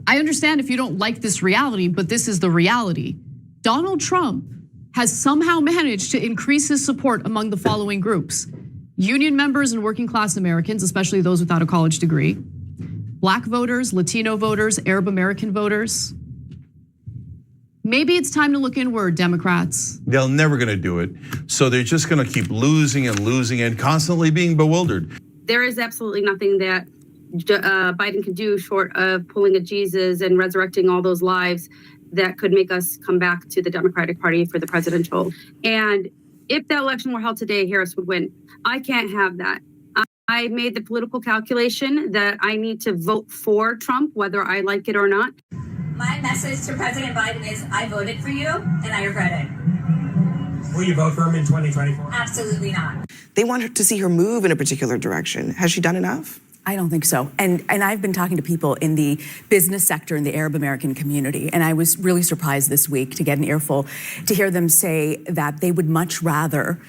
I understand if you don't like this reality, but this is the reality. Donald Trump has somehow managed to increase his support among the following groups: union members and working class Americans, especially those without a college degree, Black voters, Latino voters, Arab American voters. Maybe it's time to look inward, Democrats. They're never gonna do it. So they're just gonna keep losing and constantly being bewildered. There is absolutely nothing that Biden can do short of pulling a Jesus and resurrecting all those lives that could make us come back to the Democratic Party for the presidential. And if that election were held today, Harris would win. I can't have that. I made the political calculation that I need to vote for Trump, whether I like it or not. My message to President Biden is I voted for you and I regret it. Will you vote for him in 2024? Absolutely not. They want her to see her move in a particular direction. Has she done enough? I don't think so. And I've been talking to people in the business sector in the Arab American community, and I was really surprised this week to get an earful to hear them say that they would much rather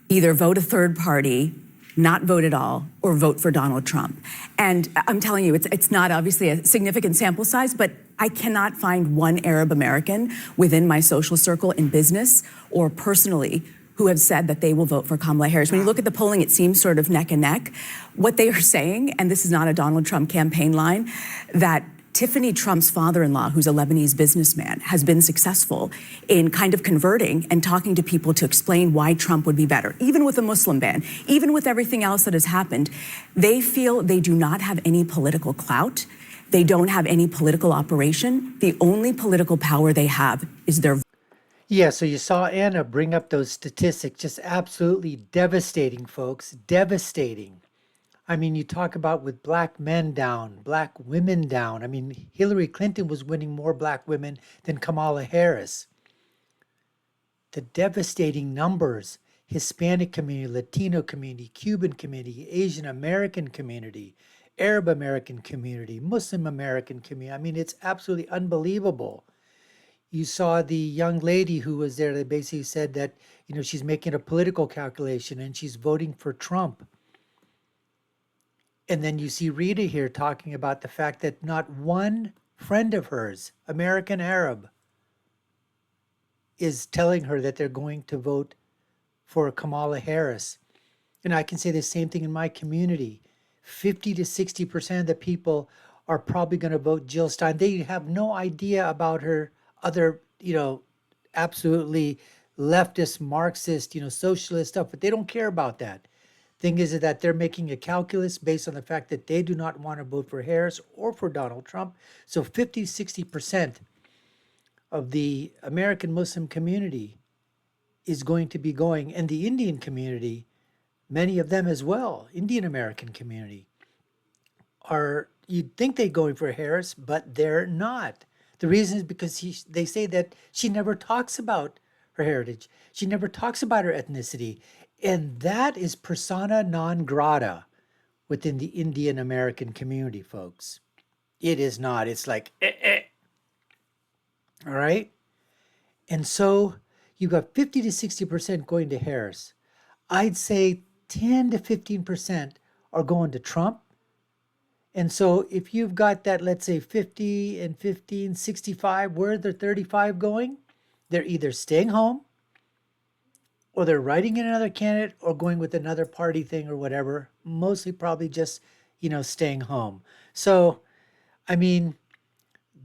either vote a third party, not vote at all, or vote for Donald Trump. And I'm telling you, it's not obviously a significant sample size, but I cannot find one Arab American within my social circle in business or personally who have said that they will vote for Kamala Harris. When you look at the polling, it seems sort of neck and neck. What they are saying, and this is not a Donald Trump campaign line, that Tiffany Trump's father-in-law, who's a Lebanese businessman, has been successful in kind of converting and talking to people to explain why Trump would be better. Even with a Muslim ban, even with everything else that has happened, they feel they do not have any political clout. They don't have any political operation. The only political power they have is their. Yeah, so you saw Anna bring up those statistics, just absolutely devastating, folks, devastating. I mean, you talk about with black men down, black women down. I mean, Hillary Clinton was winning more black women than Kamala Harris. The devastating numbers: Hispanic community, Latino community, Cuban community, Asian American community, Arab American community, Muslim American community. I mean, it's absolutely unbelievable. You saw the young lady who was there that basically said that, you know, she's making a political calculation and she's voting for Trump. And then you see Rita here talking about the fact that not one friend of hers, American Arab, is telling her that they're going to vote for Kamala Harris. And I can say the same thing in my community. 50 to 60% of the people are probably going to vote Jill Stein. They have no idea about her other, you know, absolutely leftist, Marxist, you know, socialist stuff, but they don't care about that. Thing is that they're making a calculus based on the fact that they do not want to vote for Harris or for Donald Trump. So 50, 60% of the American Muslim community is going to be going, and the Indian community, many of them as well, Indian American community, are, you'd think they're going for Harris, but they're not. The reason is because they say that she never talks about her heritage. She never talks about her ethnicity. And that is persona non grata within the Indian American community, folks. It is not. It's like, All right? And so you got 50 to 60% going to Harris. I'd say 10 to 15% are going to Trump. And so if you've got that, let's say 50 and 15, 65, where are the 35 going? They're either staying home, or they're writing in another candidate, or going with another party thing or whatever. Mostly probably just, you know, staying home. So, I mean,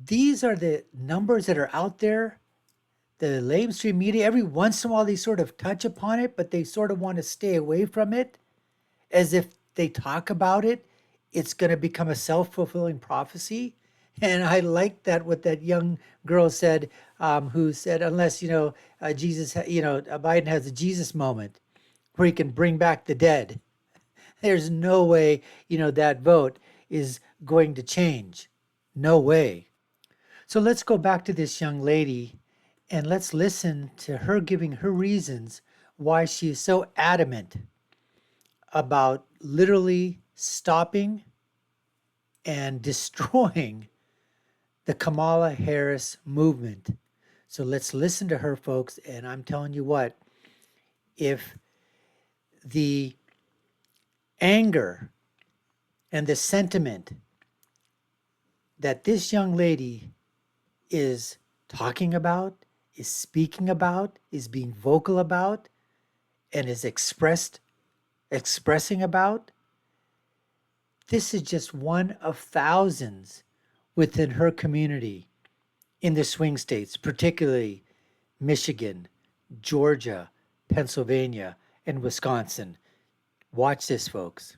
these are the numbers that are out there. The mainstream media, every once in a while, they sort of touch upon it, but they sort of want to stay away from it, as if they talk about it, it's going to become a self-fulfilling prophecy. And I like that what that young girl said, who said, unless, you know, Biden has a Jesus moment where he can bring back the dead, there's no way, you know, that vote is going to change. No way. So let's go back to this young lady and let's listen to her giving her reasons why she is so adamant about literally stopping and destroying the Kamala Harris movement. So let's listen to her, folks. And I'm telling you what, if the anger and the sentiment that this young lady is talking about, is speaking about, is being vocal about, and is expressing about, this is just one of thousands within her community in the swing states, particularly Michigan, Georgia, Pennsylvania, and Wisconsin. Watch this, folks.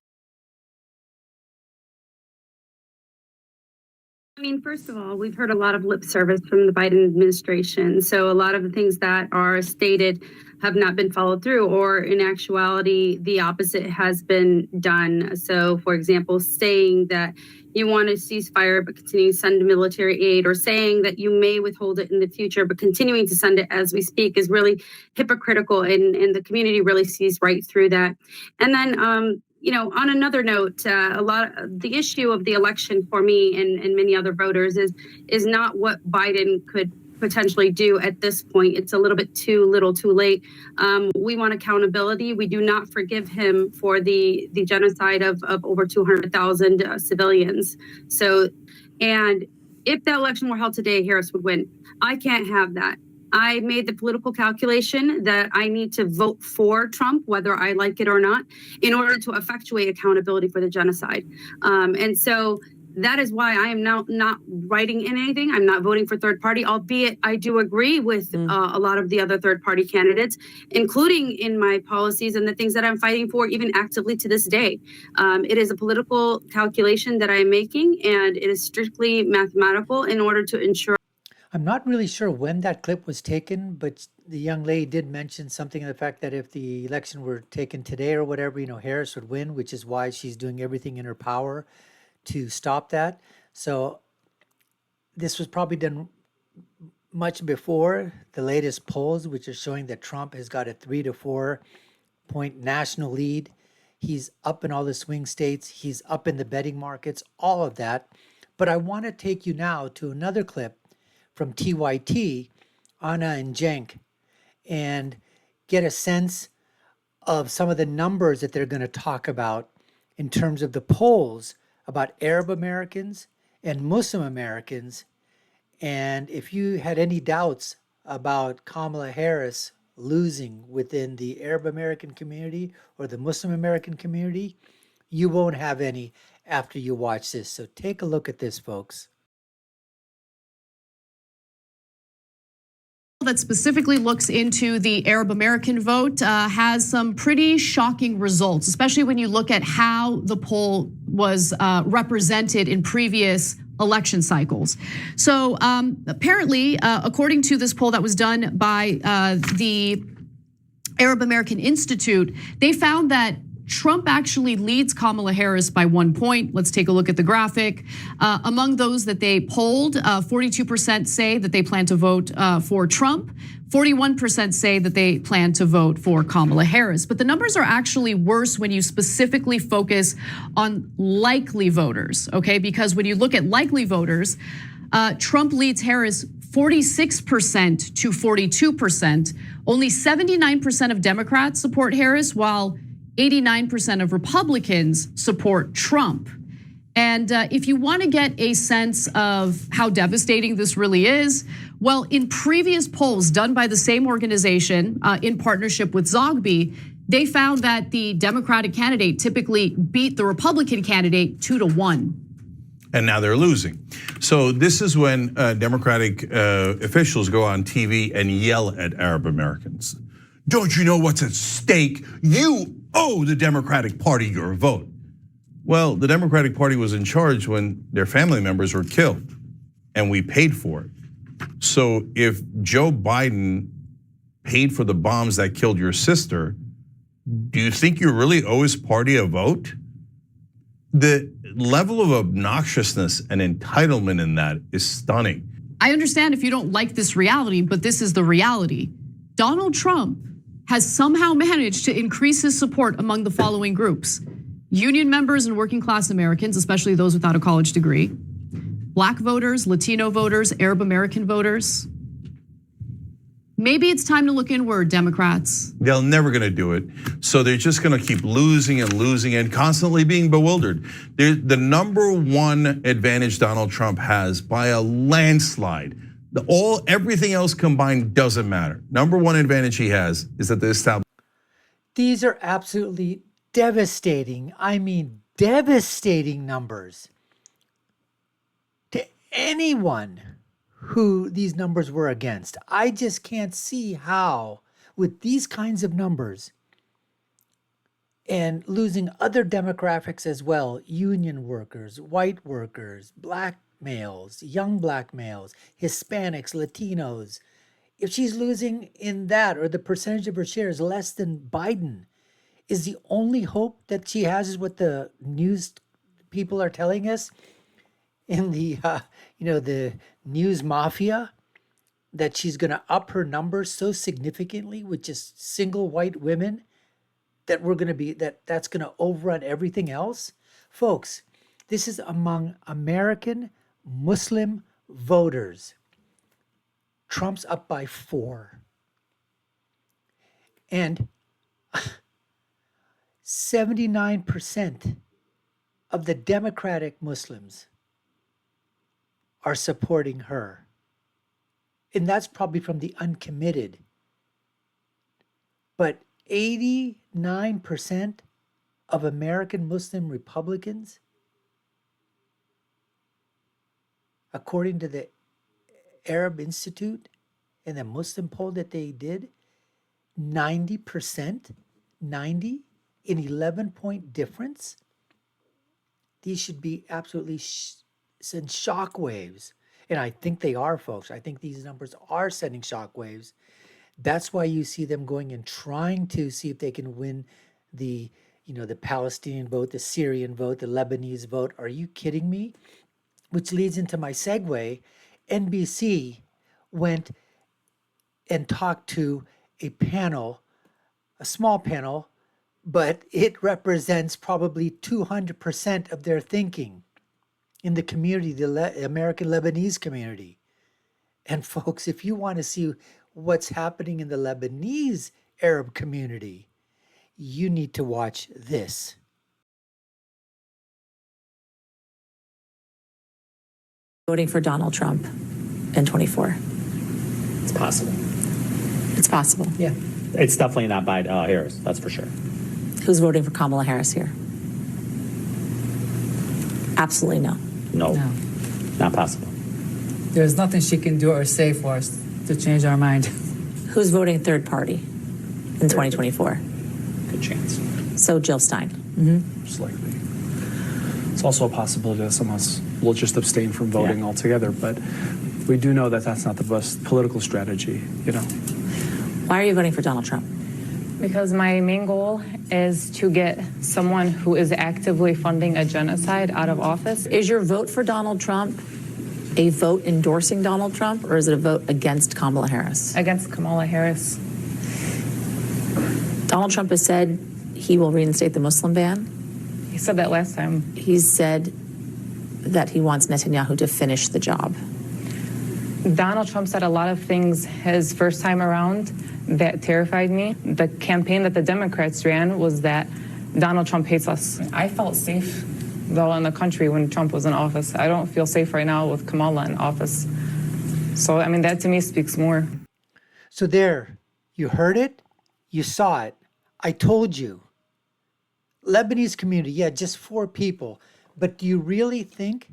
I mean, first of all, we've heard a lot of lip service from the Biden administration. So a lot of the things that are stated have not been followed through, or in actuality, the opposite has been done. So, for example, saying that you want a ceasefire but continue to send military aid, or saying that you may withhold it in the future but continuing to send it as we speak, is really hypocritical, and the community really sees right through that. And then, on another note, the issue of the election for me and many other voters is not what Biden could potentially do at this point. It's a little bit too little too late. We want accountability. We do not forgive him for the genocide of over 200,000 civilians. So, and if the election were held today, Harris would win. I can't have that. I made the political calculation that I need to vote for Trump, whether I like it or not, in order to effectuate accountability for the genocide. And so that is why I am now not writing in anything. I'm not voting for third party, albeit I do agree with a lot of the other third party candidates, including in my policies and the things that I'm fighting for, even actively to this day. It is a political calculation that I am making, and it is strictly mathematical in order to ensure. I'm not really sure when that clip was taken, but the young lady did mention something of the fact that if the election were taken today or whatever, Harris would win, which is why she's doing everything in her power to stop that. So this was probably done much before the latest polls, which are showing that Trump has got a 3 to 4 point national lead. He's up in all the swing states. He's up in the betting markets, all of that. But I want to take you now to another clip from TYT, Anna and Cenk, and get a sense of some of the numbers that they're going to talk about in terms of the polls about Arab Americans and Muslim Americans. And if you had any doubts about Kamala Harris losing within the Arab American community or the Muslim American community, you won't have any after you watch this. So take a look at this, folks. That specifically looks into the Arab American vote has some pretty shocking results, especially when you look at how the poll was represented in previous election cycles. So apparently, according to this poll that was done by the Arab American Institute, they found that Trump actually leads Kamala Harris by 1 point. Let's take a look at the graphic. Among those that they polled, 42% say that they plan to vote for Trump. 41% say that they plan to vote for Kamala Harris. But the numbers are actually worse when you specifically focus on likely voters, okay? Because when you look at likely voters, Trump leads Harris 46% to 42%. Only 79% of Democrats support Harris, while 89% of Republicans support Trump. And if you want to get a sense of how devastating this really is, well, in previous polls done by the same organization in partnership with Zogby, they found that the Democratic candidate typically beat the Republican candidate 2-1. And now they're losing. So this is when Democratic officials go on TV and yell at Arab Americans. Don't you know what's at stake? You owe the Democratic Party your vote. Well, the Democratic Party was in charge when their family members were killed, and we paid for it. So if Joe Biden paid for the bombs that killed your sister, do you think you really owe his party a vote? The level of obnoxiousness and entitlement in that is stunning. I understand if you don't like this reality, but this is the reality. Donald Trump has somehow managed to increase his support among the following groups: union members and working class Americans, especially those without a college degree, Black voters, Latino voters, Arab American voters, Maybe it's time to look inward, Democrats. They're never going to do it. So they're just going to keep losing and constantly being bewildered. The number one advantage Donald Trump has by a landslide, everything else combined doesn't matter. Number one advantage he has is that the establishment. These are absolutely devastating. I mean, devastating numbers to anyone who these numbers were against. I just can't see how, with these kinds of numbers and losing other demographics as well, union workers, white workers, black males, young black males, Hispanics, Latinos, if she's losing in that, or the percentage of her share is less than Biden, is the only hope that she has is what the news people are telling us in the the news mafia, that she's going to up her numbers so significantly with just single white women that that's going to overrun everything else. Folks, this is among American Muslim voters. Trump's up by 4. And 79% of the Democratic Muslims are supporting her. And that's probably from the uncommitted. But 89% of American Muslim Republicans, according to the Arab Institute and the Muslim poll that they did, 90%, 90, an 11-point difference. These should be absolutely send shockwaves. And I think they are, folks. I think these numbers are sending shockwaves. That's why you see them going and trying to see if they can win the Palestinian vote, the Syrian vote, the Lebanese vote. Are you kidding me? Which leads into my segue. NBC went and talked to a panel, a small panel, but it represents probably 200% of their thinking in the community, the American Lebanese community. And folks, if you want to see what's happening in the Lebanese Arab community, you need to watch this. Voting for Donald Trump in 24. It's possible. It's possible. Yeah. It's definitely not by Harris, that's for sure. Who's voting for Kamala Harris here? Absolutely no. No, not possible. There's nothing she can do or say for us to change our mind. Who's voting third party in 2024? Good chance. So Jill Stein. Most likely. It's also a possibility that some of us will just abstain from voting altogether, but we do know that that's not the best political strategy, Why are you voting for Donald Trump? Because my main goal is to get someone who is actively funding a genocide out of office. Is your vote for Donald Trump a vote endorsing Donald Trump, or is it a vote against Kamala Harris? Against Kamala Harris. Donald Trump has said he will reinstate the Muslim ban. He said that last time. He said that he wants Netanyahu to finish the job. Donald Trump said a lot of things his first time around that terrified me. The campaign that the Democrats ran was that Donald Trump hates us. I felt safe, though, in the country when Trump was in office. I don't feel safe right now with Kamala in office. So, that to me speaks more. So there, you heard it, you saw it. I told you. Lebanese community, just 4 people. But do you really think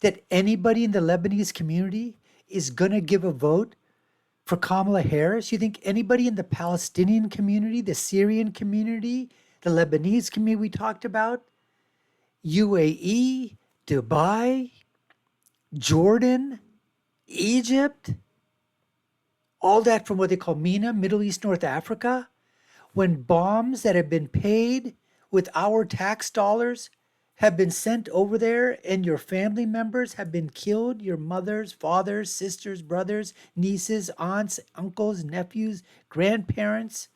that anybody in the Lebanese community is going to give a vote for Kamala Harris? You think anybody in the Palestinian community, the Syrian community, the Lebanese community we talked about, UAE, Dubai, Jordan, Egypt, all that from what they call MENA, Middle East, North Africa, when bombs that have been paid with our tax dollars have been sent over there and your family members have been killed, your mothers, fathers, sisters, brothers, nieces, aunts, uncles, nephews, grandparents,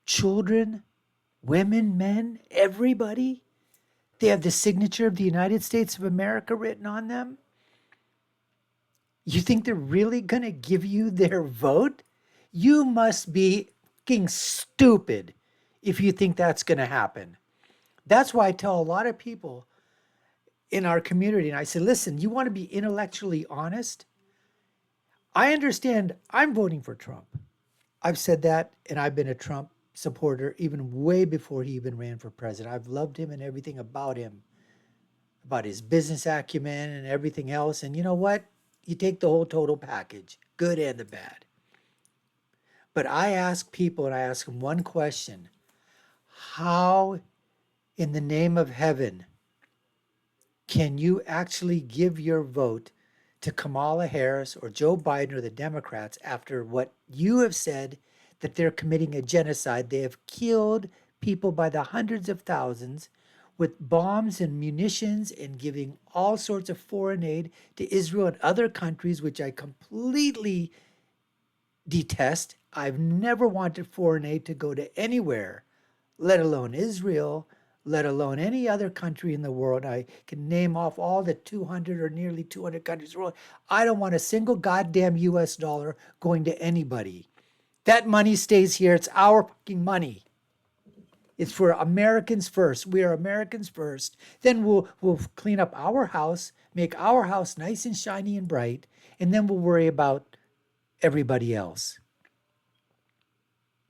children, women, men, everybody. They have the signature of the United States of America written on them. You think they're really going to give you their vote? You must be fucking stupid if you think that's going to happen. That's why I tell a lot of people in our community, and I say, listen, you want to be intellectually honest? I understand I'm voting for Trump. I've said that, and I've been a Trump supporter even way before he even ran for president. I've loved him and everything about him, about his business acumen and everything else. And you know what? You take the whole total package, good and the bad. But I ask people, and I ask them one question: how in the name of heaven can you actually give your vote to Kamala Harris or Joe Biden or the Democrats after what you have said, that they're committing a genocide? They have killed people by the hundreds of thousands with bombs and munitions and giving all sorts of foreign aid to Israel and other countries, which I completely detest. I've never wanted foreign aid to go to anywhere, let alone Israel, let alone any other country in the world. I can name off all the 200 or nearly 200 countries in the world. I don't want a single goddamn US dollar going to anybody. That money stays here. It's our fucking money. It's for Americans first. We are Americans first. Then we'll clean up our house, make our house nice and shiny and bright, and then we'll worry about everybody else.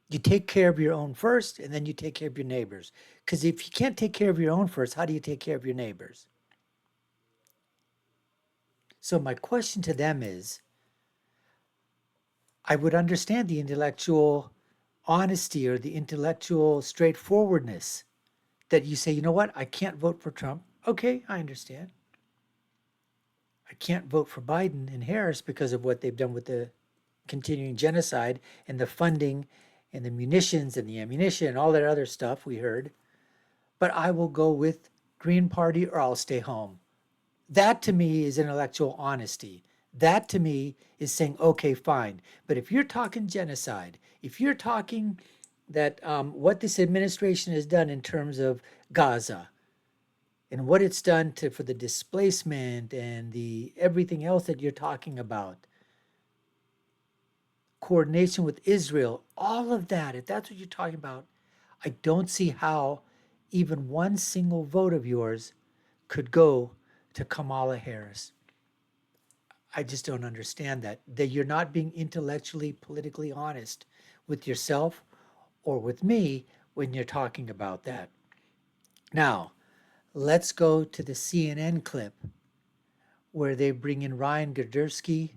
You take care of your own first, and then you take care of your neighbors. Because if you can't take care of your own first, how do you take care of your neighbors? So my question to them is, I would understand the intellectual honesty or the intellectual straightforwardness that you say, you know what, I can't vote for Trump. Okay, I understand. I can't vote for Biden and Harris because of what they've done with the continuing genocide and the funding and the munitions and the ammunition and all that other stuff we heard. But I will go with Green Party or I'll stay home. That to me is intellectual honesty. That to me is saying, okay, fine. But if you're talking genocide, if you're talking that what this administration has done in terms of Gaza and what it's done for the displacement and the everything else that you're talking about, coordination with Israel, all of that, if that's what you're talking about, I don't see how even one single vote of yours could go to Kamala Harris. I just don't understand that you're not being intellectually, politically honest with yourself or with me when you're talking about that. Now, let's go to the CNN clip where they bring in Ryan Girdusky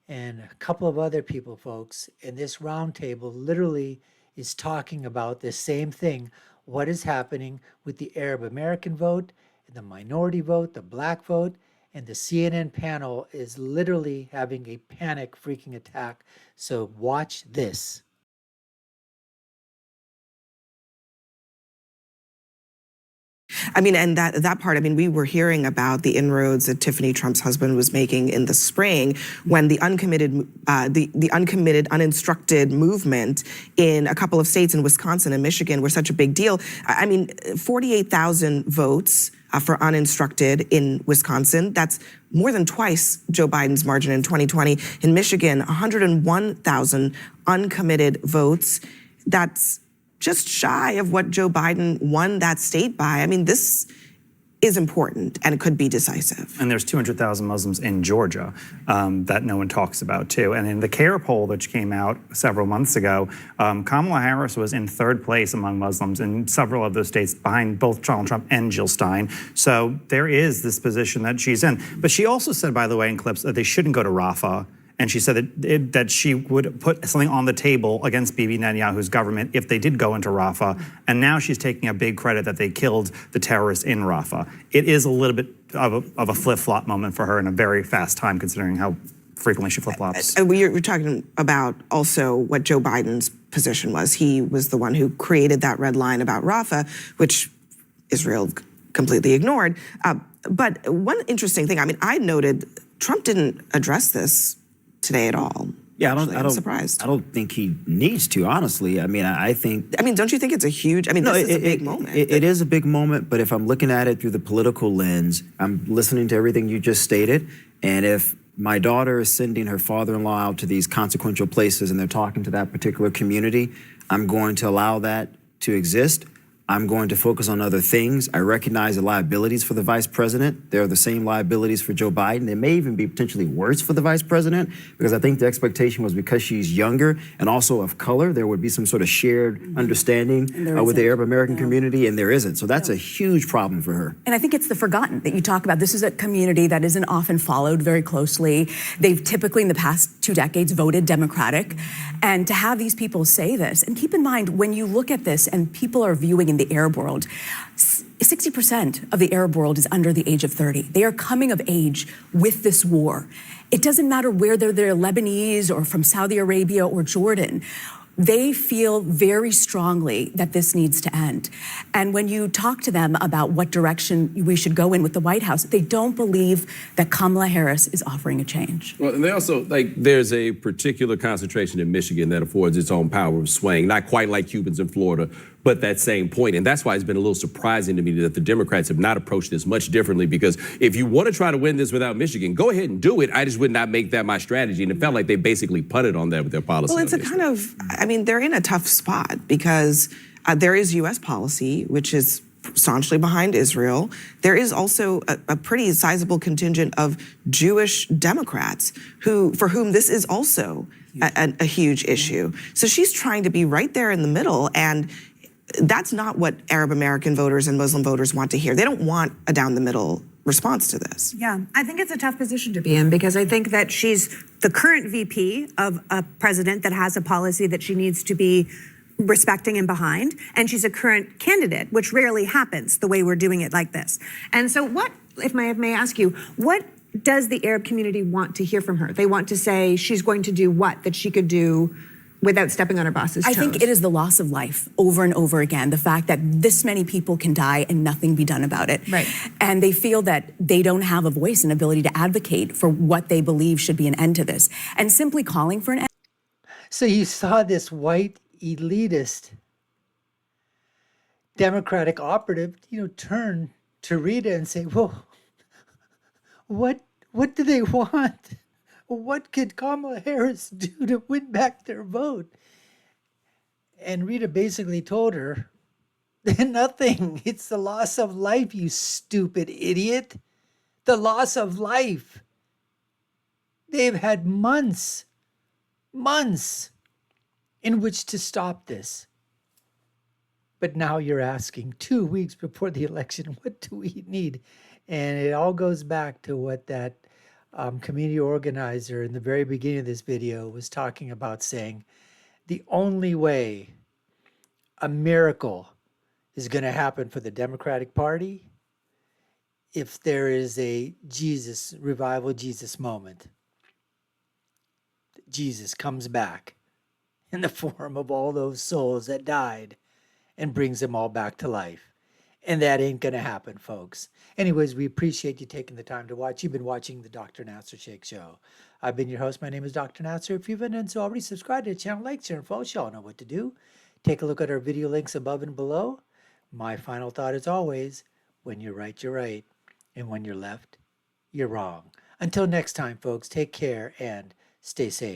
and a couple of other people, folks, and this roundtable literally is talking about the same thing. What is happening with the Arab American vote, and the minority vote, the black vote, and the CNN panel is literally having a panic freaking attack. So watch this. I mean, and that part, I mean, we were hearing about the inroads that Tiffany Trump's husband was making in the spring when the uncommitted, uninstructed movement in a couple of states in Wisconsin and Michigan were such a big deal. I mean, 48,000 votes for uninstructed in Wisconsin. That's more than twice Joe Biden's margin in 2020. In Michigan, 101,000 uncommitted votes. That's just shy of what Joe Biden won that state by. I mean, this is important and it could be decisive. And there's 200,000 Muslims in Georgia that no one talks about too. And in the CARE poll that came out several months ago, Kamala Harris was in third place among Muslims in several of those states behind both Donald Trump and Jill Stein. So there is this position that she's in. But she also said, by the way, in clips that they shouldn't go to Rafah. And she said that she would put something on the table against Bibi Netanyahu's government if they did go into Rafah. And now she's taking a big credit that they killed the terrorists in Rafah. It is a little bit of a flip-flop moment for her in a very fast time, considering how frequently she flip-flops. We're talking about also what Joe Biden's position was. He was the one who created that red line about Rafah, which Israel completely ignored. But one interesting thing, I mean, I noted Trump didn't address this today at all. Yeah, I'm surprised. I don't think he needs to, honestly. I mean, I think... I mean, don't you think it's a huge... I mean, this is a big moment. It is a big moment, but if I'm looking at it through the political lens, I'm listening to everything you just stated, and if my daughter is sending her father-in-law out to these consequential places and they're talking to that particular community, I'm going to allow that to exist. I'm going to focus on other things. I recognize the liabilities for the vice president. They're the same liabilities for Joe Biden. They may even be potentially worse for the vice president, because I think the expectation was because she's younger and also of color, there would be some sort of shared understanding with the Arab American community, and there isn't. So that's a huge problem for her. And I think it's the forgotten that you talk about. This is a community that isn't often followed very closely. They've typically in the past 2 decades voted Democratic. And to have these people say this, and keep in mind, when you look at this and people are viewing in the Arab world, 60% of the Arab world is under the age of 30. They are coming of age with this war. It doesn't matter whether they're Lebanese or from Saudi Arabia or Jordan. They feel very strongly that this needs to end. And when you talk to them about what direction we should go in with the White House, they don't believe that Kamala Harris is offering a change. Well, and they also, there's a particular concentration in Michigan that affords its own power of swaying, not quite like Cubans in Florida, but that same point. And that's why it's been a little surprising to me that the Democrats have not approached this much differently, because if you want to try to win this without Michigan, go ahead and do it. I just would not make that my strategy. And it felt like they basically punted on that with their policy. Well, it's a kind of, I mean, they're in a tough spot because there is U.S. policy, which is staunchly behind Israel. There is also a pretty sizable contingent of Jewish Democrats for whom this is also a huge issue. So she's trying to be right there in the middle, and that's not what Arab American voters and Muslim voters want to hear. They don't want a down the middle response to this. Yeah, I think it's a tough position to be in, because I think that she's the current VP of a president that has a policy that she needs to be respecting and behind, and she's a current candidate, which rarely happens the way we're doing it like this. And so what, if I may ask you, what does the Arab community want to hear from her? They want to say she's going to do what that she could do without stepping on her boss's toes? I think it is the loss of life over and over again. The fact that this many people can die and nothing be done about it. Right. And they feel that they don't have a voice and ability to advocate for what they believe should be an end to this. And simply calling for an end. So you saw this white elitist Democratic operative, turn to Rita and say, well, what do they want? What could Kamala Harris do to win back their vote? And Rita basically told her, nothing. It's the loss of life, you stupid idiot. The loss of life. They've had months in which to stop this. But now you're asking 2 weeks before the election, what do we need? And it all goes back to what that community organizer in the very beginning of this video was talking about, saying the only way a miracle is going to happen for the Democratic Party if there is a revival Jesus moment. Jesus comes back in the form of all those souls that died and brings them all back to life. And that ain't going to happen, folks. Anyways, we appreciate you taking the time to watch. You've been watching the Dr. Nassar Sheikh Show. I've been your host. My name is Dr. Nassar. If you haven't done so already, subscribe to the channel, like, share, and follow. You all know what to do. Take a look at our video links above and below. My final thought is always, when you're right, you're right. And when you're left, you're wrong. Until next time, folks, take care and stay safe.